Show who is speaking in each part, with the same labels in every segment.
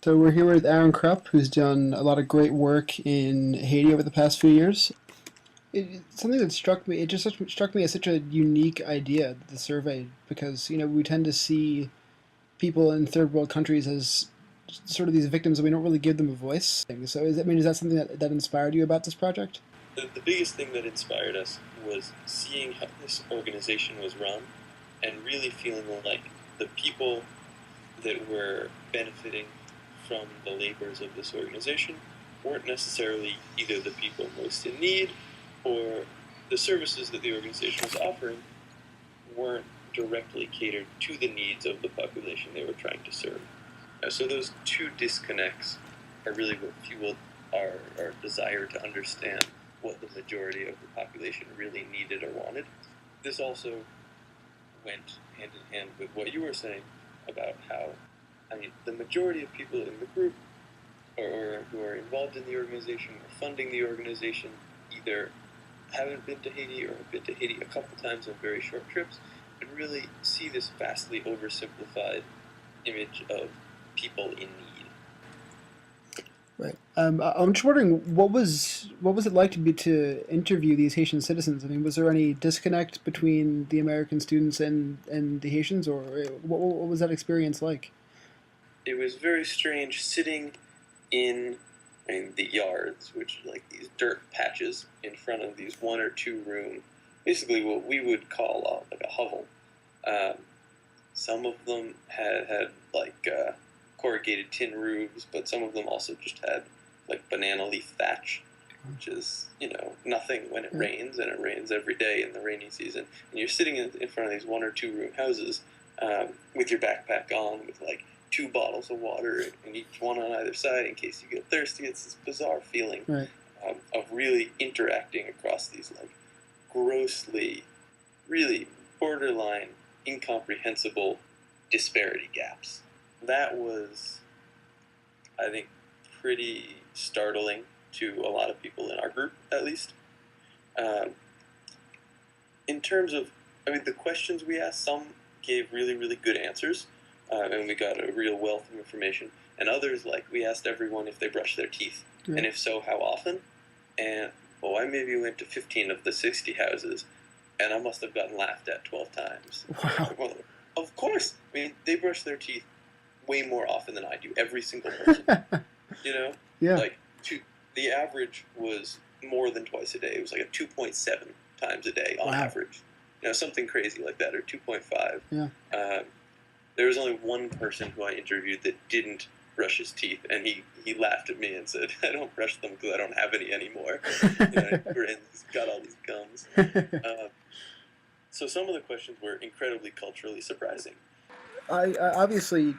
Speaker 1: So we're here with Aaron Krupp, who's done a lot of great work in Haiti over the past few years. Something that struck me, it just struck me as such a unique idea, the survey, because we tend to see people in third world countries as sort of these victims, and we don't really give them a voice. So is that something that inspired you about this project?
Speaker 2: The biggest thing that inspired us was seeing how this organization was run and really feeling like the people that were benefiting from the labors of this organization weren't necessarily either the people most in need or the services that the organization was offering weren't directly catered to the needs of the population they were trying to serve. So those two disconnects are really what fueled our desire to understand what the majority of the population really needed or wanted. This also went hand in hand with what you were saying about how, the majority of people in the group or who are involved in the organization or funding the organization either haven't been to Haiti or have been to Haiti a couple times on very short trips and really see this vastly oversimplified image of people in need.
Speaker 1: Right. I'm just wondering what was it like to interview these Haitian citizens? I mean, was there any disconnect between the American students and the Haitians, or what was that experience like?
Speaker 2: It was very strange sitting in the yards, which are like these dirt patches in front of these one or two room, basically what we would call like a hovel. Um, some of them had corrugated tin roofs, but some of them also just had like banana leaf thatch, which is nothing when it rains, and it rains every day in the rainy season. And you're sitting in front of these one or two room houses with your backpack on, with like two bottles of water and each one on either side in case you get thirsty. It's this bizarre feeling
Speaker 1: Right.
Speaker 2: of really interacting across these like grossly, really borderline incomprehensible disparity gaps. That was, I think, pretty startling to a lot of people in our group, at least. Um, in terms of, the questions we asked, some gave really, really good answers, and we got a real wealth of information. And others, like, we asked everyone if they brushed their teeth, and if so, how often. And, I maybe went to 15 of the 60 houses, and I must have gotten laughed at 12 times.
Speaker 1: Wow.
Speaker 2: Well, of course. They brush their teeth way more often than I do, every single person.
Speaker 1: Yeah.
Speaker 2: Like, the average was more than twice a day. It was like a 2.7 times a day on average. Something crazy like that, or 2.5.
Speaker 1: Yeah.
Speaker 2: There was only one person who I interviewed that didn't brush his teeth, and he laughed at me and said, "I don't brush them because I don't have any anymore." And he's got all these gums. So some of the questions were incredibly culturally surprising.
Speaker 1: Obviously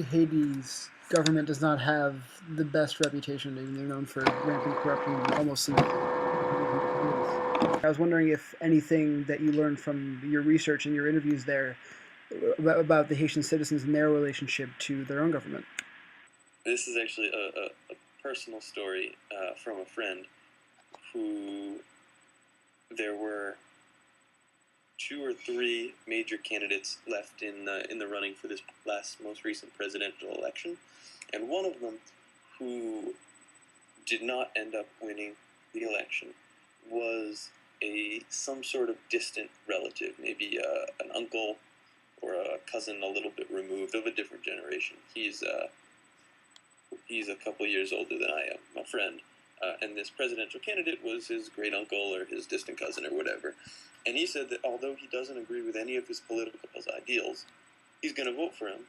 Speaker 1: Haiti's government does not have the best reputation. I mean, they're known for rampant corruption almost since. I was wondering if anything that you learned from your research and your interviews there about the Haitian citizens and their relationship to their own government.
Speaker 2: This is actually a personal story from a friend who there were two or three major candidates left in the running for this most recent presidential election, and one of them, who did not end up winning the election, was some sort of distant relative, maybe an uncle or a cousin a little bit removed, of a different generation. He's a couple years older than I am, my friend. And this presidential candidate was his great uncle or his distant cousin or whatever. And he said that although he doesn't agree with any of his political ideals, he's going to vote for him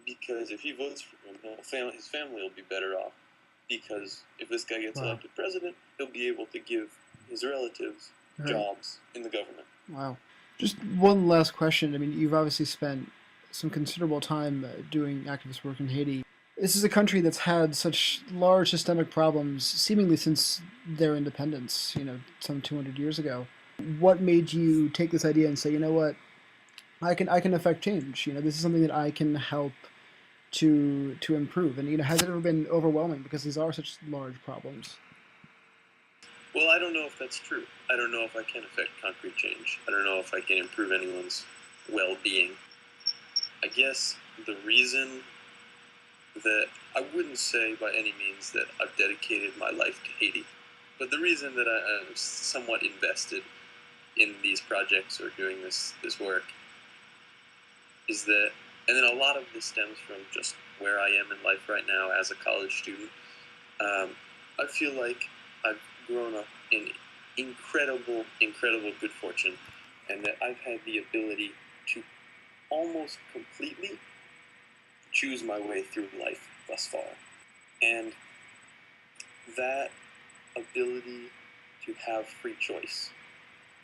Speaker 2: because if he votes for him, his family will be better off. Because if this guy gets elected president, he'll be able to give his relatives jobs in the government.
Speaker 1: Wow. Just one last question. I mean, you've obviously spent some considerable time doing activist work in Haiti. This is a country that's had such large systemic problems seemingly since their independence, some 200 years ago. What made you take this idea and say, you know what, I can affect change. This is something that I can help to improve. And has it ever been overwhelming because these are such large problems?
Speaker 2: Well, I don't know if that's true. I don't know if I can affect concrete change. I don't know if I can improve anyone's well-being. I guess the reason that I wouldn't say by any means that I've dedicated my life to Haiti, but the reason that I'm somewhat invested in these projects or doing this work is that, and then a lot of this stems from just where I am in life right now as a college student. Um, I feel like I've grown up in incredible good fortune, and that I've had the ability to almost completely choose my way through life thus far. And that ability to have free choice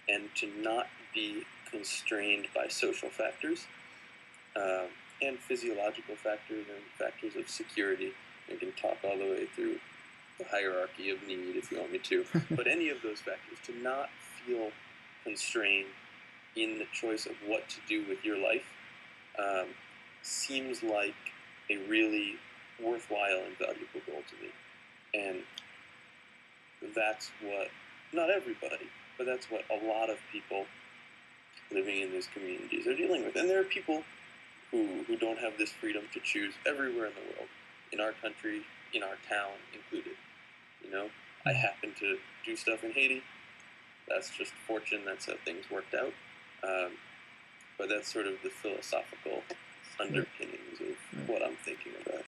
Speaker 2: and to not be constrained by social factors um, and physiological factors and factors of security. We can talk all the way through the hierarchy of need if you want me to. But any of those factors, to not feel constrained in the choice of what to do with your life um, seems like a really worthwhile and valuable goal to me. And that's what, not everybody, but that's what a lot of people living in these communities are dealing with. And there are people who don't have this freedom to choose everywhere in the world, in our country, in our town included. You know, I happen to do stuff in Haiti. That's just fortune. That's how things worked out. But that's sort of the philosophical underpinnings of what I'm thinking about.